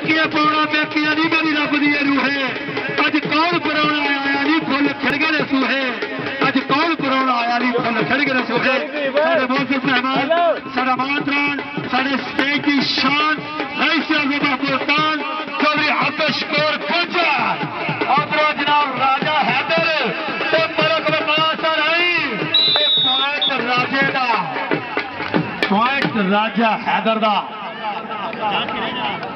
बेकिया पाउना बेकिया नहीं मेरी रब दी रूहे अज कौन पराउना आया नहीं फुल खिड़ गए सूहे अज कौन पराउना आया नहीं फुल खिड़ गए सूहे साडे मोहसिन मेहमान साडा मातरान साडे स्टेज की शान मुल्तान चौधरी हफशकोर खोजा उधरों जनाब राजा हैदर मलक वकास राई पॉइंट राजे का पॉइंट राजा हैदर का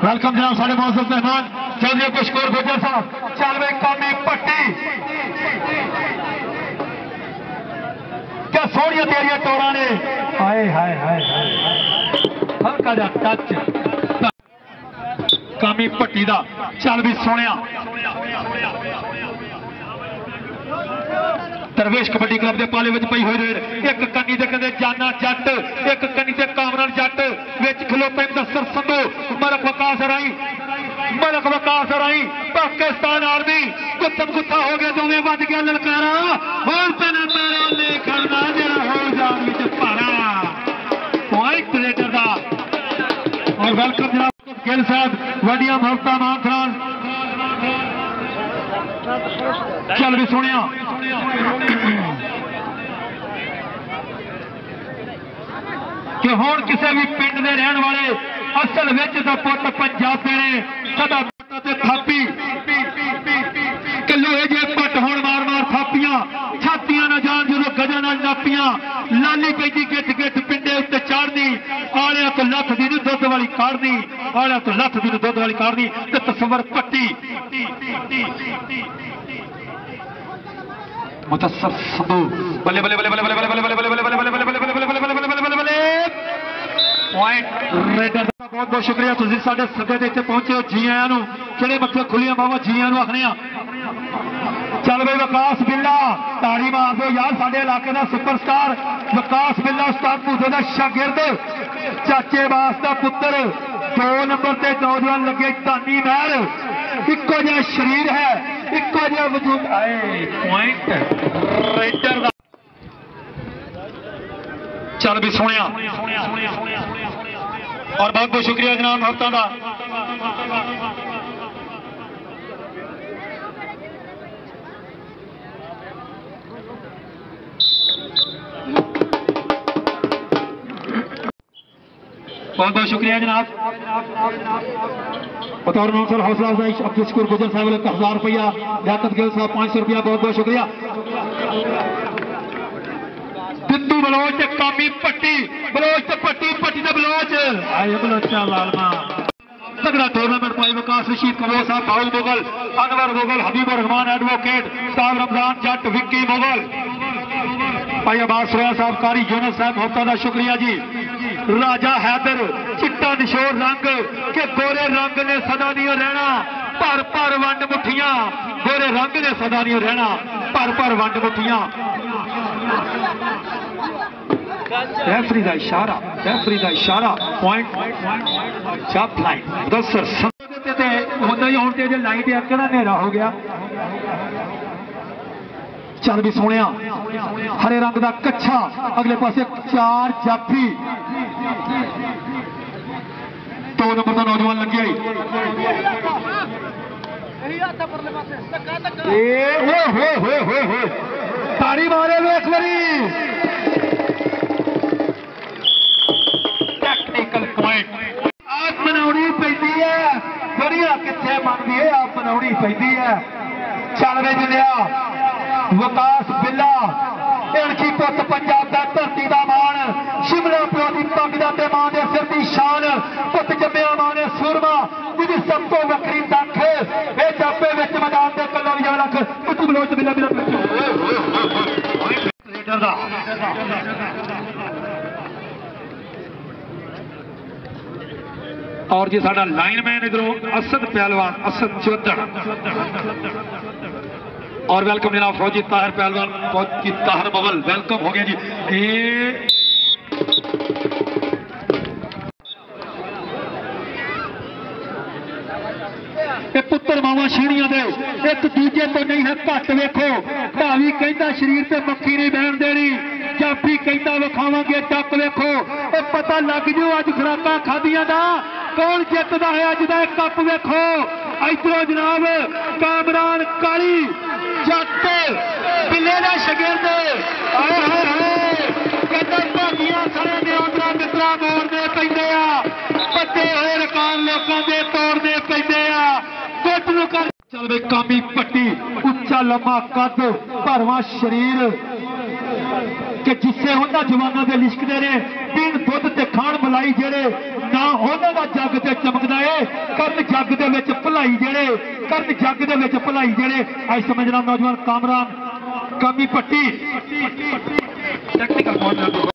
वेलकम जनाब साडे मोहसिन मेहमान चौधरी हफशकोर खोजा साहब चलवे कामी पट्टी क्या सोहनिया तेरिया टोरा ने हाय हाय हाय हल्का जा टच कामी भट्टी का चल भी सोनिया दरवेश कबड्डी क्लब के पाले पई हुई रेड एक कन्नी से कहते जाना जट एक कन्नी से कामरान जट विच खलोता मुदस्सर संधू मलक वकास राई पाकिस्तान आर्मी गुत्थम गुत्था हो गया दोवें बज गया ललकारा और तेरे मेरे ले करना जरा हो जान विच भारा पॉइंट रेडर का और वेलकम जनाब गिल साहब वडिया मोहब्बत मानखरान चल भी सुनिया कि हुण किसी भी पिंड के रहने वाले असल विच तां पुत पंजाबी ने सदा थापी लोहे जे पट होण मार मार थापियां छातियां ना जान जो गजा ना नापियां लाली पैदी गिट गिट पिंडे उत्ते चाड़नी आलिया तो लख दी दुध वाली काढ़नी आलिया तो लख दी दुध वाली काढ़नी ते तस्वर पट्टी मुदस्सर संधू बल्ले बल्ले बल्ले बल्ले बल्ले बल्ले बल्ले बल्ले बल्ले बल्ले बल्ले बल्ले बल्ले बल्ले पॉइंट रेडर बहुत बहुत शुक्रिया तुसीं साडे सदे ते इत्थे पहुंचे हो जी आयां नूं किहड़े मत्थे खुलियां बावां जी आयां नूं आखने आ चल भाई वकास बिल्ला ताड़ी मार दो यार साडे इलाके का सुपरस्टार वकास बिल्ला उस्ताद भूसे का शागिर्द चाचे बास का पुत्र 2 नंबर से नौजवान लगे धानी महर इको जिहा शरीर है इको जिहा वजूद पॉइंट रेडर का चल भी सुनिया और बहुत बहुत शुक्रिया जनाब मोहब्बतां दा बहुत बहुत शुक्रिया जनाब बतौर नौसर हौसला अफजाई अब्दुल गुजर साहब 1000 रुपया लियाकत गिल साहब 500 रुपया बहुत बहुत शुक्रिया बिंदु बलोच कामी पट्टी बलोच पट्टी पट्टी बलोच बलोचा लालमा तगड़ा टूर्नामेंट पाई वकास रशीद कबोर साहब बाउल मुगल अनवर मुगल हबीबुर रहमान एडवोकेट साहब रमजान जट विक्की मुगल भाई अब्बास रोया साहब कारी यूनुस साहब मोहब्बत का शुक्रिया जी राजा हैदर चिट्टा निशोर रंग के गोरे रंग ने सदा नहीं रहना पर पर वंड मुठियां गोरे रंग ने सदा नहीं रहना पर पर वंड मुठियां रेफरी का इशारा पॉइंट जब लाइन दसर होंदा ही होंदे जे लाइट अकड़ा नेरा हो गया चल भी सोनिया हरे रंग का कच्छा अगले पासे 4 जाफी 2 नंबर का नौजवान लगे ताड़ी मारे एक बारी टेक्निकल पॉइंट आप बनानी पैदी है दुनिया कितने मनती है आप बनानी पैदी है चल वे जिलिया वकास बिल्ला इनकी पुत पंजाब का धरती का मान शिमला प्यो की पग का मां के सिर की शान पुत जम्मिया मां ने सूरमा जिसकी सब तो वक्री तक ये जापे मैदान के कला भी रख कुछ बलोच बिल्ला बिल्ला और जी साडा लाइनमैन इधरों असद पहलवान असद चौधर और वेलकम जनाब फौजी ताहिर पहलवान फौजी ताहिर मुगल वेलकम हो गया जी पुत्र मावा छीणियां दे एक दूजे तो नहीं है घट वेखो भावी कहता शरीर से मक्खी नहीं बहन देनी जाफी कहता विखावांगे टक वेखो पता लग जाओ अज खुराकां खादियां दा कौन जितदा है अज दा कप वेखो इधरों जनाब कामरान काली जट बिल्ले का शगिर्द आए कहते भागियां सारे नियंत्रण मित्रा मोड़ने पैंदे आ पत्ते हुए रकान लोगों के तोड़ने पैंदे आ गुट नूं कर चल बई कामी पट्टी उच्चा लम्मा कद भरवा शरीर कि जिसे उन्होंने जवानों के लिशकते ने पीण दुध ते खाण मलाई जेड़े ना उन्होंने जग से चमकदा है करन जग दे विच भलाई जेड़े करन जग दे विच भलाई जेड़े अज समझना नौजवान कामरान कामी पट्टी टेक्निकल पॉइंट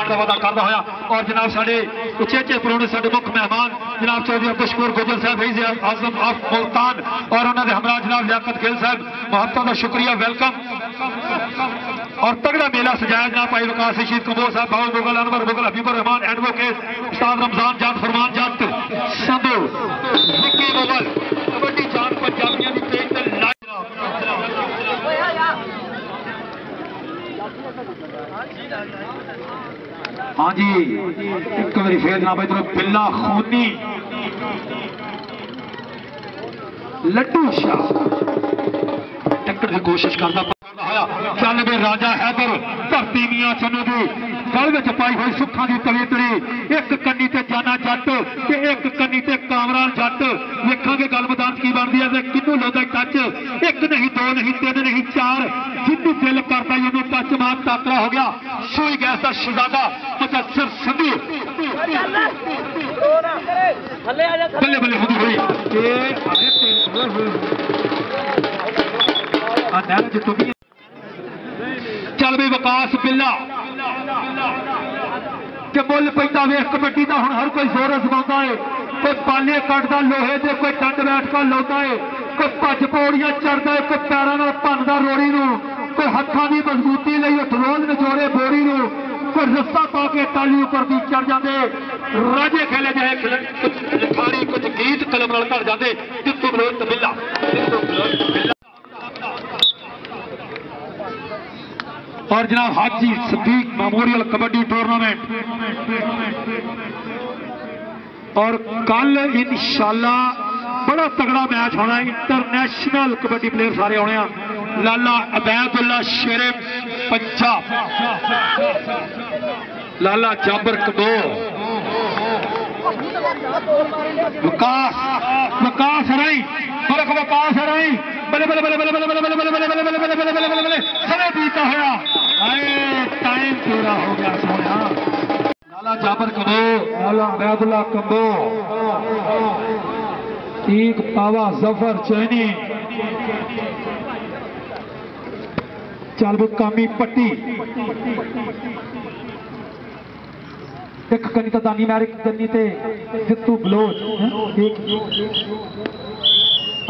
का वादा करता होया और जनाब साढ़े उचेचे परौने साढ़े मुख्य मेहमान जनाब चौधरी अब्दुल गुजर साहब वज़ीर आज़म ऑफ मुल्तान और उन्होंने हमरा जनाब लियाकत गिल साहब महत्ता का शुक्रिया वेलकम और तगड़ा मेला सजाया जनाब भाई विकास शहीद कमोर साहब बाबू मुगल अनवर मुगल हबीबुर रहमान एडवोकेट उस्ताद रमजान जान फरमान जट संधू विक्की मुगल कबड्डी जान पंजाबियों की पेज ते हाँ जी एक बार फिर जनाब इधर बिल्ला खूनी लड्डू शाह टक्कर की कोशिश करता चल बे राजा हैदर धरती मियां चनू की गल में पाई हुई सुखा की तवीतड़ी एक कन्नी ते जाना जट ते एक कन्नी ते कामरान जट वेखांगे गल मैदान की बनती है किनू लाता टच एक नहीं दो नहीं तीन नहीं चार जिन्नू दिल करता उन्होंने टच मार टाकरा हो गया सोई गैस का शहजादा मुदस्सिर संधू बल्ले बल्ले होती हुई चल भी विकास बिल्ला के मुल पैदा वेख कबड्डी का हुण हर कोई जोर अजमाता है कोई पाले कटदा लोहे से कोई डंड बैठ कर लाता है कोई भज पौड़ियां चढ़ता है कोई पैरों में भनदा रोड़ी नूं कोई हत्थां की मजबूती लई ढोल नचोड़े बोरी नूं कोई रस्सा पा के टाली उपर भी चढ़ जाते राजे खेले जाए लिखारी कुछ गीत कलम नाल कर जाते जितू बलोच बिल्ला और जनाब हाजी सदीक मेमोरियल कबड्डी टूर्नामेंट और कल इंशाल्लाह बड़ा तगड़ा मैच होना इंटरनेशनल कबड्डी प्लेयर सारे होने लाला अबैदुल्ला शेरे पंजाब लाला जाबर कदो विकास विकास हराई विकास हराई बल्ले बल्ले बल्ले बल्ले बल्ले बल्ले बल्ले बल्ले बल्ले बल्ले बल्ले बल्ले बल्ले बल्ले बल्ले समय बीता होया टाइम पूरा हो गया सोना लाला जाबर कदो लाला अबैदुल्ला कदो एक पावा जफर चैनी चल वो कामी पट्टी एक कनी तो दानी मैरिक कनी ते जितू बलोच एक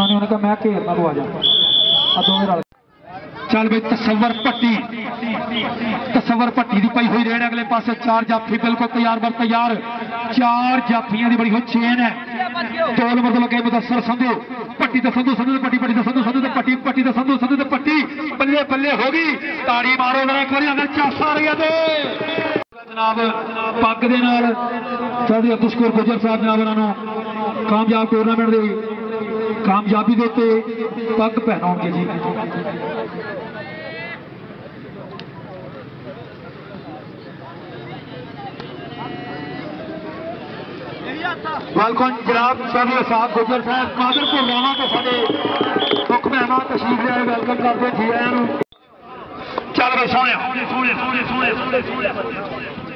उन्होंने कहा मैं घेरना तू आ जा दोवें चल भाई तसवर पट्टी की पई हुई रेड अगले पासे चार जाफी बिल्कुल तैयार बर तैयार चार जाफियां की बड़ी हुई चेन है दो नंबर तो लगे मुदस्सिर संधू पट्टी तो संधू संधू पट्टी पट्टी तो संधू संधू पट्टी पट्टी तो संधू संधू पट्टी बल्ले बल्ले होगी ताड़ी मारो जरा एक बार अगर चासा रही है जनाब पग दे नाल चौधरी अब्दुल गुजर साहब जनाब उन्होंने कामयाब टूरनामेंट की कामयाबी के उत्ते पग पहनाउणगे जी वेलकम जनाब चौधरी साहब गुजर साहब कादरपुर राणा तो साडे मुख्य मेहमान तशरीफ ले आए वेलकम करते जी आया चल भाई सोने सोने सोने सोने सोने सोने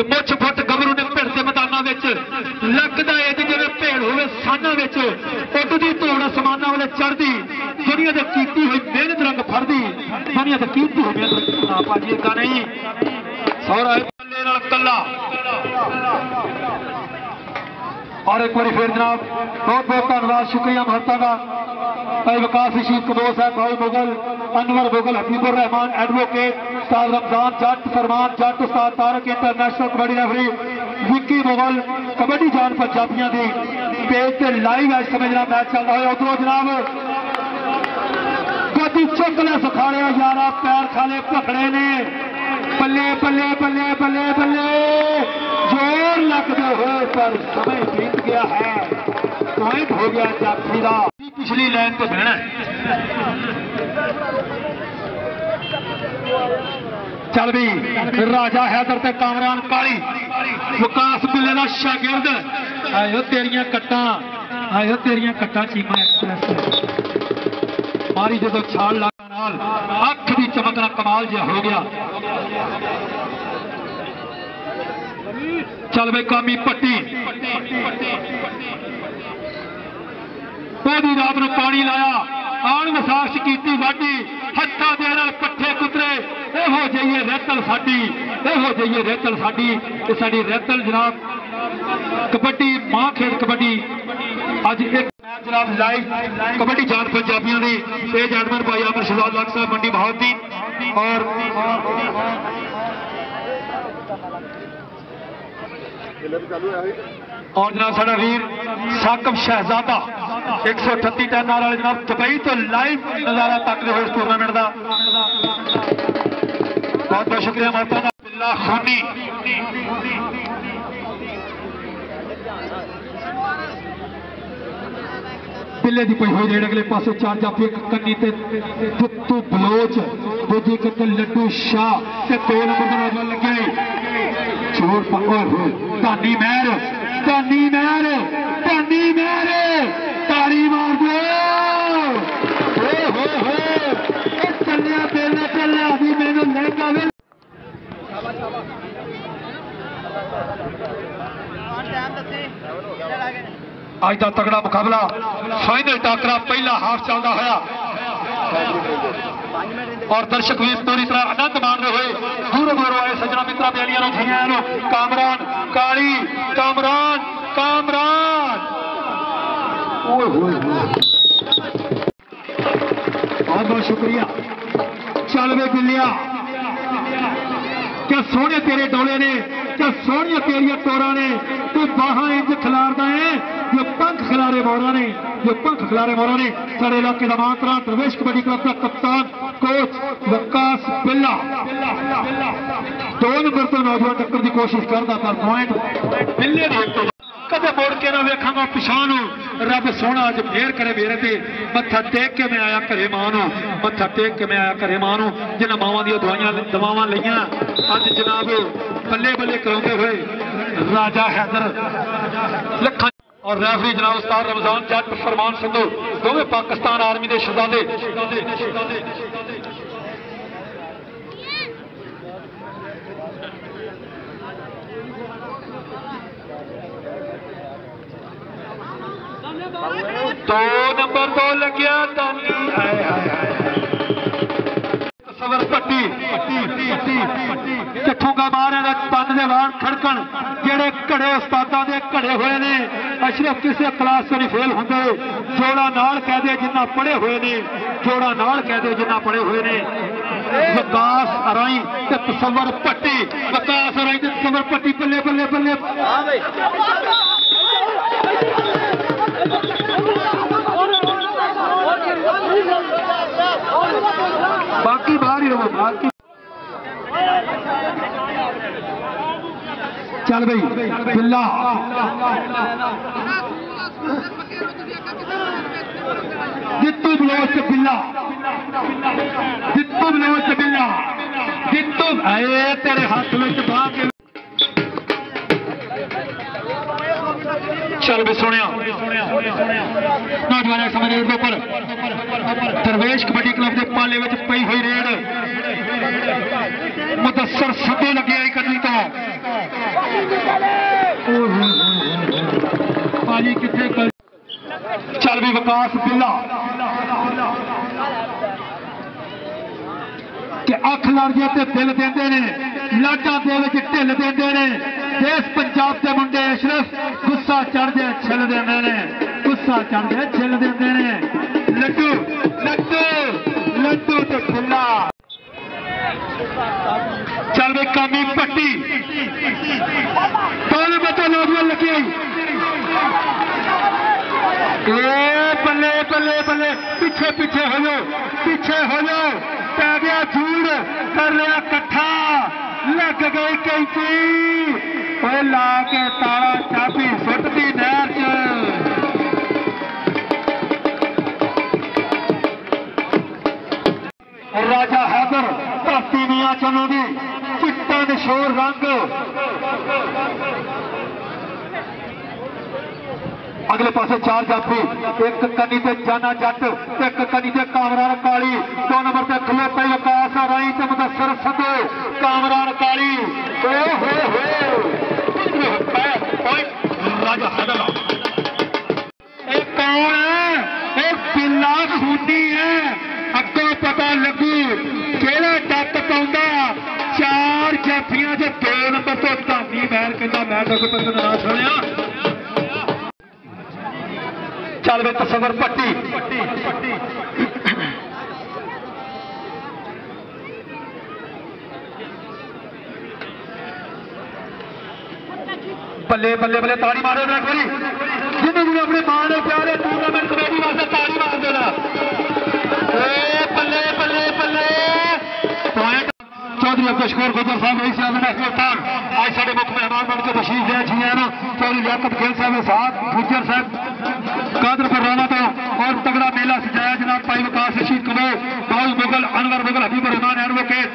मुछ फुट गबरू ने भिड़ते मैदानों लगता है जिवें भेड़ होवे साना उठती धौड़ आसमाना वाले चढ़ती दुनिया की कीती हुई मेहनत रंग फड़ती दुनिया की कीती हुई मेहनत भाजी इदा नहीं सौरा कला और एक बार फिर जनाब बहुत बहुत धन्यवाद शुक्रिया महत्ता का भाई विकास शहीद कदोर साहब भाई मुगल अनवर मुगल हबीबुर रहमान एडवोकेट उस्ताद रमजान जट फरमान जट उस्ताद तारक इंटरनेशनल कबड्डी रेफरी विक्की मुगल कबड्डी जान पंजाबियों की पेज से लाइव है इस समय जनाब मैच चल रहा है उधरों जनाब कभी चुक ले सुखाड़े यारा पैर खाले पकड़े ने बल्ले बल्ले बल्ले बल्ले बल्ले जोर लगते हुए पर समय बीत गया है। पॉइंट हो गया जाफी का। पिछली लाइन तो बहना चल भी राजा हैदर ते कामरान काली विकास बिल्ले का शागिर्द आयो तेरिया कट्टा चीमा एक्सप्रेस मारी जो छाल नाल अख की चमकना कमाल जिहा हो गया। चल बे कामी पट्टी पूरी रात में पानी लाया आन विसाख की वाढी हत्था दे नाल पट्ठे कुतरे एहो जाइए रेतल साडी साडी रेतल जनाब कबड्डी मां खेल कबड्डी अज एक जनाब लाइव कबड्डी जान पंजाबियों की जानवर भाई अमर शहजाद लाख साहब मंडी बहाउद्दीन और जनाब साडा वीर साकब शहजादा 138 टन वाले जनाब दुबई तो लाइव नजारा तकते हुए इस टूर्नामेंट का बहुत बहुत शुक्रिया माता का बिल्ला खानी बिल्ले की पई हुई रेड अगले पासे चार जाफी कन्नी ते तुत्तू बलोच दूजी किते लड्डू शाह ते 2 नंबर का नौजवान लगे चोर धानी महर ताड़ी मार दो चलिया बेला चलिया अभी मैंने लहंगा आज का तगड़ा मुकाबला फाइनल टाकरा पहला हाफ चलता होया और दर्शक भी पूरी तरह आनंद मान रहे हुए दूरों दूरों आए सजना मित्रा बयालियां झियां कामरान काली कामरान बहुत बहुत शुक्रिया। चल वे बिल्लिया क्या सोने तेरे डोले ने क्या सोनिया तेरिया टोरा ने तू बाहां इंज खिलारदा है जो पंख खिलारे मोरा ने सारे इलाके का मातरा प्रवेश कबड्डी क्लब का कप्तान कोच विकास बिल्ला 2 नंबर तो नौजवान टक्कर की कोशिश करता पर पॉइंट बिल्ले कदे मोड़ के ना वेखांगा पिछां रब सोना अज मेहर करे मेरे ते मत्था टेक के मैं आया घरे मां नूं जिन्हां मावां दी दवावां लईआं अज जनाब बल्ले बल्ले कराउंदे होए राजा हैदर लखा और रेफरी जनाब उस्ताद रमजान जट फरमान संधू दोवें पाकिस्तान आर्मी के शहजादे दो नंबर तो लग्या सवर पट्टी ठूंगा मारे तन के वाण खड़कन जेड़े घड़े उस्तादा के घड़े हुए ने अशरफ किसी क्लास से नहीं फेल होंगे जोड़ा नाल कह दे जिन्ना पढ़े हुए ने विकास अराई ते तसवर पट्टी बल्ले बल्ले बल्ले बाकी बाहर ही रहो बाकी चल भाई बिल्ला जितू बलोच बिल्ला जितू आए तेरे हाथ में बाह के चल भी सुनिया नौजवान समय रेड के ऊपर दरवेश कबड्डी क्लब के पाले में पई हुई रेड मुदस्सर संधू लगे आई करनी तो पाजी कितने चल भी विकास बिल्ला कि अख लड़ जाए तो दिल देंदे ने लाडा दे ढिल देंदे ने देश पंजाब के मुंडे अशरफ गुस्सा चढ़ जाए छिल देंदे ने लड्डू तो खिला चल भाई कामी पट्टी दोनों बच्चे नौजवान लगे बल्ले बल्ले बल्ले पीछे हो जाओ पै गया झूठ कर लिया कट्ठा लग गई कैंची ओए ला के ताला चाबी सुटती नहर च राजा हैदर धरती मियां चनों दी चिट्टा निशोर रंग अगले पासे चार जाफी एक कनी ते जाना जट एक कनी ते कामरान काली 2 नंबर ते खलोता विकास राई ते मुदस्सर संधू कामरान काली राजा हैदर एक कौन है एक बिल्ला खूनी है अगों पता लगू केड़ा टप पाउंदा 4 जाफियां च 2 नंबर तो धानी महल कहंदा मैं तो कोई बंदा ना सुनिया चल वे तस्वर पट्टी बल्ले बल्ले बल्ले ताड़ी मारो ना कोई जिन्हें जिन्हें अपने मां ने प्यारे टूर्नामेंट कमेटी वास्ते ताड़ी मार देना बल्ले बल्ले बल्ले पॉइंट चौधरी अब्दुल गुजर साहब रईस नेशनल टार आज साढ़े मुख्य मेहमान बन के तशरीफ दे जी हैं चौधरी लियाकत खेल साहब साहब गुजर साहब कादर फरवाना तो और तगड़ा मेला सजाया जनाब भाई विकास रशीद कमो बाउल मुगल अनवर मुगल हबीब रहमान एडवोकेट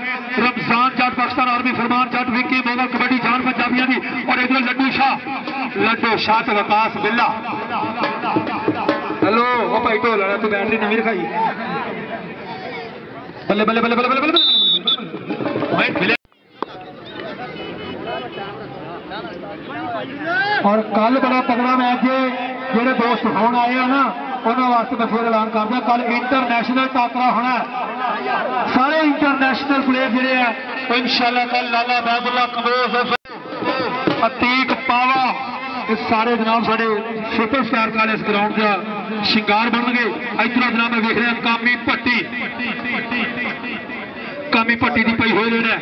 रमजान जाट पाकिस्तान आर्मी फरमान जाट विक्की मुगल कबड्डी जान पंजाबियों की और इधर लड्डू शाह तो विकास बिल्ला हेलो वो भाई ढोल वाला तू बैटरी नवी रखाई बल्ले बल्ले बल्ले बल्ले बल्ले बल्ले और कल बड़ा तगड़ा मैच है जेडे दोस्त होने आए हो ना उन्होंने वास्ते मैं फिर ऐलान कर दिया कल इंटरनेशनल टाकरा होना सारे इंटरनेशनल प्लेयर जेडे हैं इंशाल्लाह कल लाला बैदुल्ला कमोज अतीक पावा सारे जनाब साढ़े सुपर स्टार कल इस ग्राउंड का शिंगार बन गए इधर जनाब मैं देख रहा कामी भट्टी की पई हुई है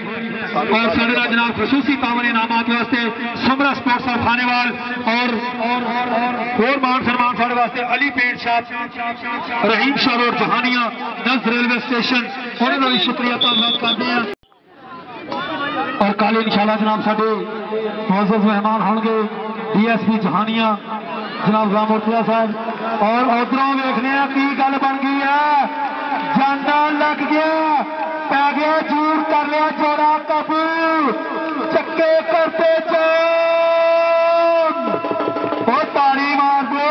और साढ़े जनाब खसूसी पावन इनामात वास्ते समरा स्पोर्ट्स ऑफ खानेवाल और मान सम्मान साढ़े वास्ते अली पेंट शॉप रहीम शाह रोड जहानिया नज रेलवे स्टेशन उन्होंने भी शुक्रिया धन्यवाद करते हैं और कल इंशाल्लाह जनाब साढ़े मुअज़्ज़ज़ मेहमान होंगे DSP जहानिया जनाब गुलाम मुर्तज़ा साहब और उधरों देखने की गल बन गई है जाना लग गया पै गया जूर कर लिया जोड़ा काबू चक्के करते वो ताड़ी मार दो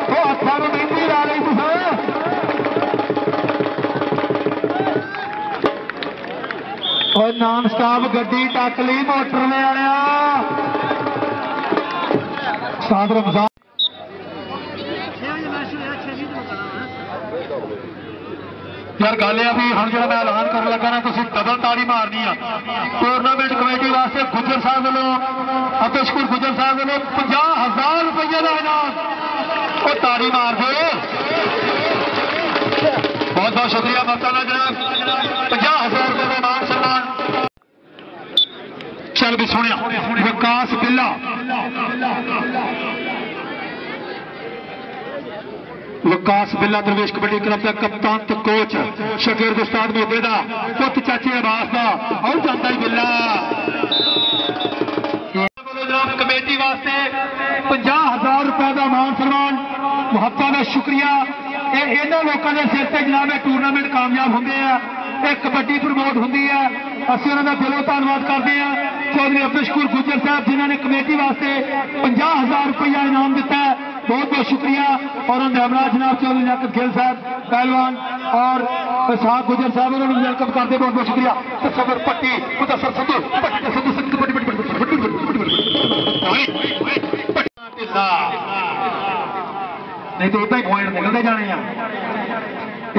वो हथा में मेहंदी ला रही तुम और नॉन स्टॉप गड्डी टक ली मोटर ने आया साद रमजान यार गल है भी हम जो मैं ऐलान कर लगा ना तुम डबल ताड़ी मारनी है टूरनामेंट कमेटी वास्ते गुजर साहब वालों अब्दुल गुजर साहब वालों 50,000 रुपये का इनाम और ताड़ी मार दो बहुत बहुत शुक्रिया मौलाना जनाब 50,000 रुपये का मान सम्मान चल भी सुनिया विकास बिल्ला दरवेश कबड्डी क्लब का कप्तान तो कोच शकीर उस्ताद मोदे का पुत चाचे अब्बास का और जाता ही बिल्ला कमेटी वास्ते 50,000 रुपए का मान सम्मान मुहब्बत का शुक्रिया इन्होंने लोगों के सिर से जनाब टूरनामेंट कामयाब होंगे एक कबड्डी प्रमोट होंगी है असं उन्होंने दिलों धन्यवाद करते हैं चौधरी अब्दुल गुजर साहब जिन्होंने कमेटी वास्ते 50,000 रुपया इनाम दिता है बहुत बहुत शुक्रिया और हमरा जनाब चौधरी लियाकत खेल साहब पहलवान और साहब गुजर साहब उन्होंने वेलकम करते बहुत बहुत शुक्रिया तस्वर पट्टी मुदस्सर संधू नहीं तो इतना ही पॉइंट निकलते जाने हैं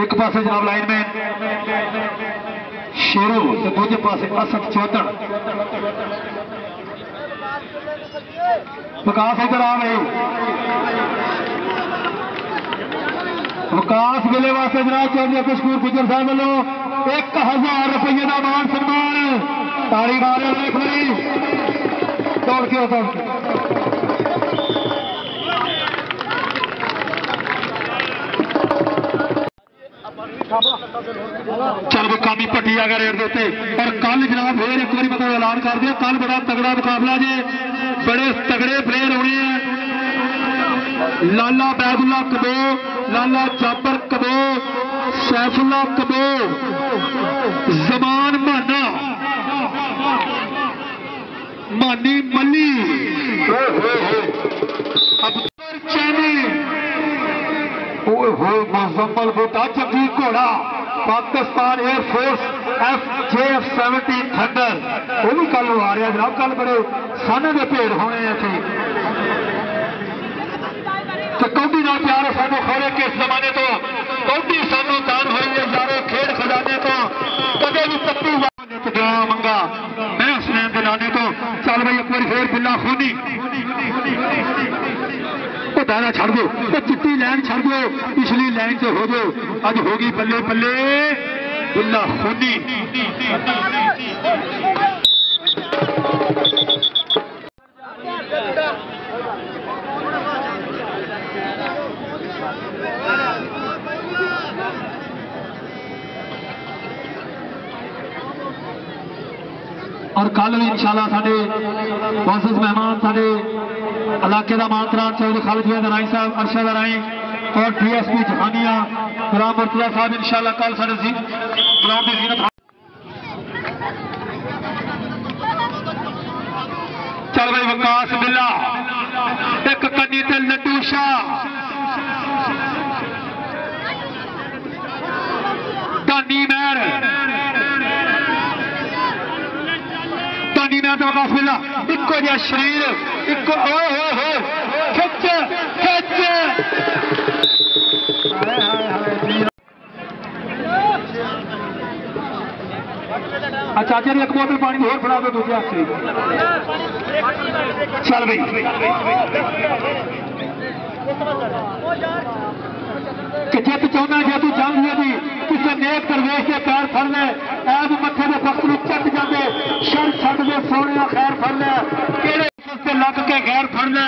एक पासे जनाब लाइनमैन शेरू तो दूजे पासे असद चौधर विकास इधर आ गए विकास मेले वास्ते जनाब चौधरी अब्दुल गुजर साहब वालों 1,000 रुपये का मान सम्मान ताड़ी मारे देख ली दौड़ के चल वो कामी भट्टी आ गया रेट देते। और कल जनाब फिर एक बार मतलब ऐलान कर दिया, कल बड़ा तगड़ा मुकाबला जे, बड़े तगड़े प्लेयर होने हैं। लाला बैदुल्ला कबो, लाला जाबर कबो, सैफुल्ला कबो, जमान माना, मानी मली, मुजम्मल बूटा जंगी घोड़ा, पाकिस्तान एयरफोर्स FJ-70 थंडर, वो भी कल आ रहा जनाब। कल बड़े साने के भेड़ होने थे। तो कौडी ना प्यार सानू खोरे के इस जमाने तो, कौडी सानू दान हुई है यारो खेड़ खजाने तो, कदे भी पत्ती मंगा मैं हुसैन के नाने तो। चल भाई एक बार फिर बिल्ला खूनी दाना छड़ दो, तो चिट्टी लाइन छड़ दो, पिछली लाइन से हो जाओ। अज होगी बल्ले बल्ले बिल्ला खूनी। और कल भी इंशाल्लाह साडे मुअज़्ज़ज़ मेहमान साडे इलाके का मानतरान चौधरी खालिद राई साहब, अरशद राई और DSP जहानिया गुलाम मुर्तज़ा साहब इंशाल्लाह कल साडे ग्राउंड की जीनत। चल भाई वकास बिल्ला एक कन्नी ते लड्डू शाह, धानी महर वकास बिल्ला इको जिहा शरीर, इको खिच खिच। अच्छा जी एक बोतल पानी होर फड़ा दो दूसरे हाथ से। चल भाई कि जे तू चाहना, जे तू जान ली किसी नेक दरवेश के पैर फड़ ले, ऐब मथे के वक्त में चट जाते, शर छट दे सोने खैर फड़ ले, केड़े लग के गैर फड़ ले।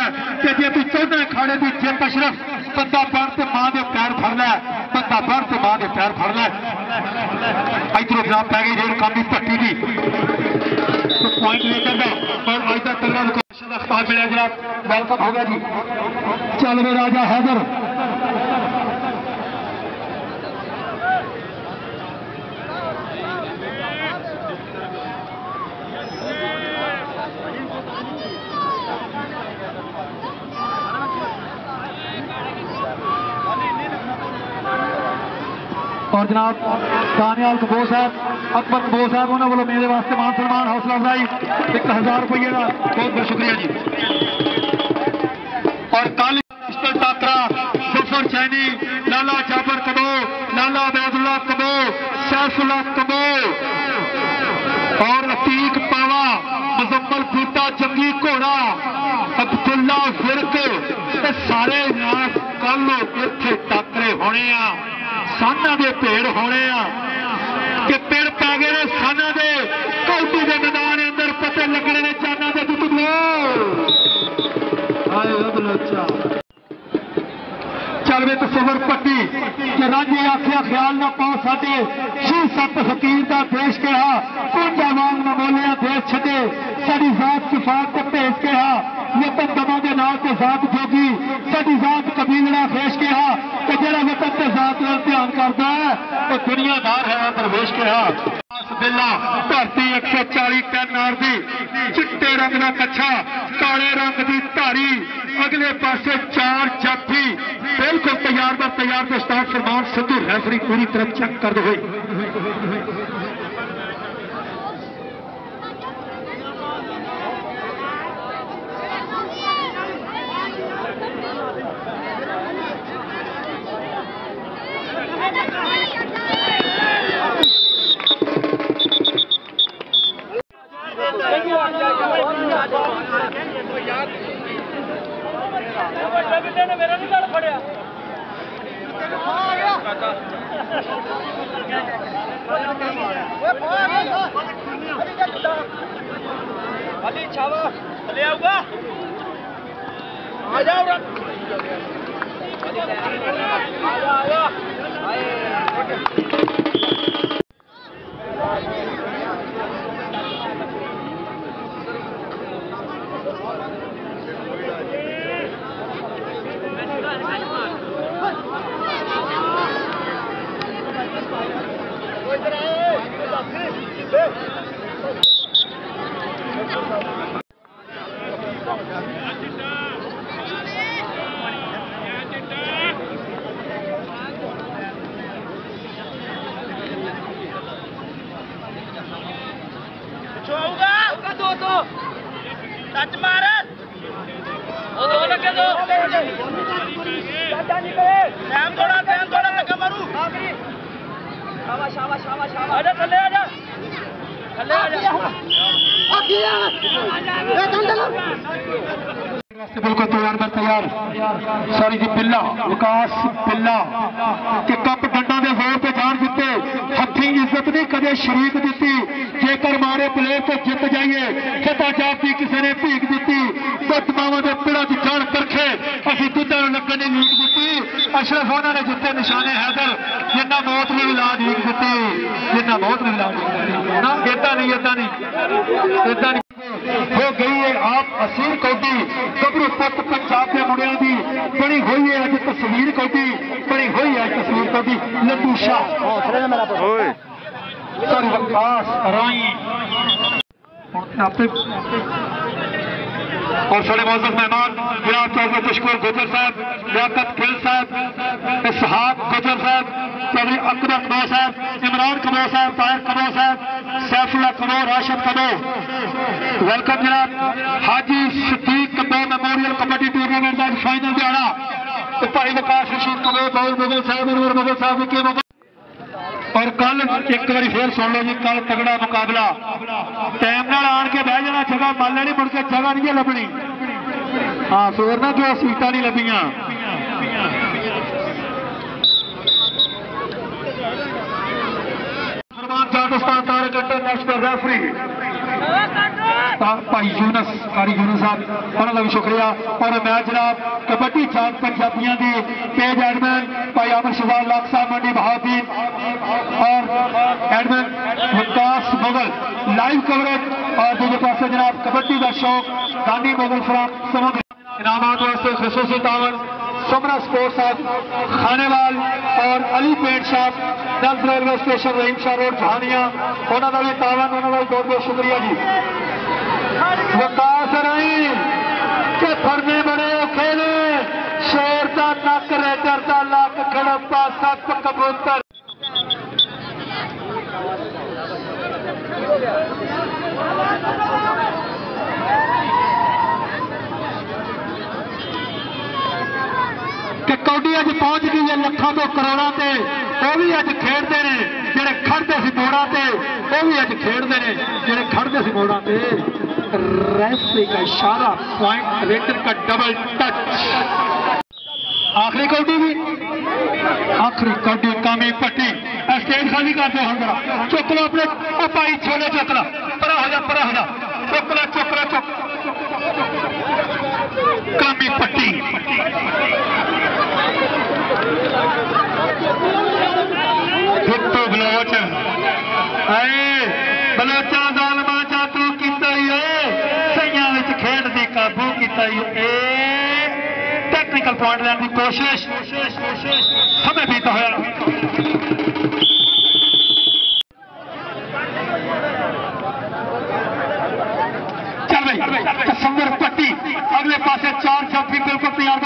जे तू चाहना खाने की जित अशरफ, बंदा बढ़ तो मां के पैर फड़ ले, बंदा बढ़ तो मां के पैर फड़ ले। इधरों जनाब पै गई रेल कामी भट्टी की तो पॉइंट लेकर और अज तक तगड़ा अखबार मिला जनाब, वेलकम हो गया जी। चल वे राजा हैदर और जनाब दानियाल कबूर साहब, अकबर कबूर साहब, उन्होंने वालों मेरे वास्ते मान सम्मान हौसला अफजाई 1000 रुपये का बहुत बहुत शुक्रिया जी। और काली तात्रा, जुफर चैनी, लाला जाबर कबो, लाला बैदुल्ला कबो, सैफुल्ला कबो और अतीक पावा, मुजम्मल बूटा जंगी घोड़ा, अब्दुल्ला फिरक, सारे नाम कल इत्थे टाकरे होने आ, साना दे भेड़ होने कि पेड़ पै गए ने साना दे, कौटी के मैदान अंदर पते लगने ने चाना दे चल वे तस्वर पट्टी कि राजी आखिया ख्याल ना पाओ साडे जी सत फकीर का देश कहा, पूंजा वांग न बोलिया देश छे, साड़ी जात सिफात भेज कहा, वतन दमा के नाल ते जात जोगी, साड़ी जात कबीलड़ा खेश कहा, कि जरा वतन ते जात नाल ध्यान करता है वो दुनियादार है प्रवेश कहा। बिल्ला धरती 140 टन आरदी, चिट्टे रंग का कच्छा, काले रंग की धारी, अगले पासे 4 जाफी, बिल्कुल तैयार बर तैयार तो स्टाफ फरमान सिद्धू रेफरी पूरी तरफ चेक कर दो। मेरा नहीं लड़ पड़िया अली छावा ले आऊंगा आ जाओ टच मार टाइम थोड़ा लगा मारू आजा थले आजा बिल्कुल तैयार मैं तैयार सॉरी जी पिल्ला विकास पिल्ला कि कप डंडा के जोर से जान दिते हथी इज्जत नहीं कदे शरीक दी जेकर मारे प्लेयर तो जित जाइए खता जाती किसी ने भीख दी दुध मावा के पिड़ा की जान करखे असं दुधा लगन ने लीक दी अशरफ उन्होंने जिते निशाने हैदर जिन्ना मौत ने ला लीक दी जिन्ना मौत ने ला ना इदा नहीं हो गई है आप असीर कौडी गबरू पुत पंजाब के मुंडिया की बनी हुई है अज तस्वीर कौडी बनी हुई है तस्वीर कौडी लड्डू शाह सॉरी विकास राई और सारे मौजूद मेहमान जनाब चौधरी तशकोर गुजर साहब लियाकत खिल साहब इसहाक गुजर साहब चौधरी अकबर कमो साहब इमरान कमो साहब ताहिर कमो साहब सैफुल्ला कमो राशिद कमो वेलकम जनाब हाजी सदीक कमो मेमोरियल कबड्डी टूर्नामेंट का फाइनल दिहाड़ा भाई विकास रशीद कमो बहुल मुगल साहब उर्वर मुगल साहब विक्की मुगल और कल एक बार फिर सुन लो जी कल तगड़ा मुकाबला टाइम नाल आन के बह जाना जगह मान लेनी मुड़ के जगह नहीं लभनी हाँ फिर ना जो सीटा नहीं लभियां इंटरनेशनल रेफरी भाई यूनस कारी यूनस साहब उन्होंने भी शुक्रिया और मैच जनाब कबड्डी चांद पंजाबियों की पेज एडमैन भाई अमर शहजाद लाख साहब मंडी बहादुर और एडमैन विकास मुगल लाइव कवरेज और दूसरे पास जनाब कबड्डी का शौक गांधी मुगल फ्राम समुद्र इनामात वास्ते खसूसी तावन सुमरा स्पोर्ट्स साहब खानेवाल और अली पेट साहब दस रेलवे स्टेशन रहीम शाह रोड जहानिया उन्होंने भी तावन उन्होंने भी बहुत बहुत शुक्रिया जी विकास राई के फरने बड़े औखे ने शेर का नक रेडर का लक खड़प्पा सप कबूतर कि कौडी अज पहुंच गई है लखों तो करोड़ों से वह भी अज खेडते हैं जेडे खड़ते सी मोड़ा से वह भी अज खेडते हैं जेडे खड़ते सी मोड़ा से रेफरी का इशारा पॉइंट रेडर का डबल टच आखिरी कौडी भी आखिरी कौडी कामी पट्टी स्टेज खाली कर दो हम चुक लो अपने भाई छोले चुक लो परा हो जा चुक लो चुक कामी पट्टी बलोच बलोचा जालमा जातरू किया सैया खेड की काबू किया टेक्निकल पॉइंट लेने की कोशिश समय बीता होया चल भाई तस्वीर पट्टी अगले पासे चार चौकी बिल्कुल तैयार